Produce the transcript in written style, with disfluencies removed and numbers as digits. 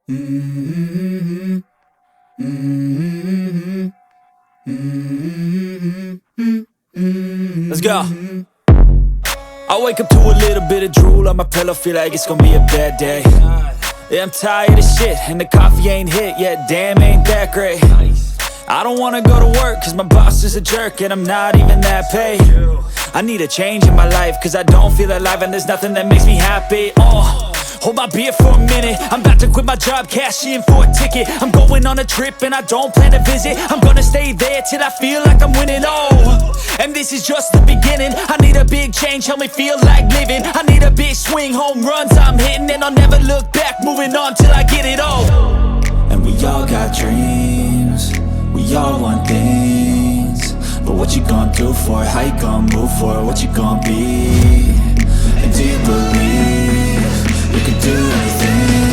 Mm-hmm. Mm-hmm. Mm-hmm. Let's go. I wake up to a little bit of drool on my pillow, feel like it's gonna be a bad day. Yeah, I'm tired of shit, and the coffee ain't hit yet, damn, ain't that great. I don't wanna go to work, cause my boss is a jerk, and I'm not even that paid. I need a change in my life, cause I don't feel alive, and there's nothing that makes me happy. Hold my beer for a minute, I'm about to quit my job, cash in for a ticket. I'm going on a trip and I don't plan to visit. I'm gonna stay there till I feel like I'm winning, and this is just the beginning. I need a big change, help me feel like living. I need a big swing, home runs I'm hitting, and I'll never look back, moving on till I get it all. And we all got dreams, we all want things, but what you gonna do for it? How you gonna move for it? What you gonna be? And do you believe you can do anything?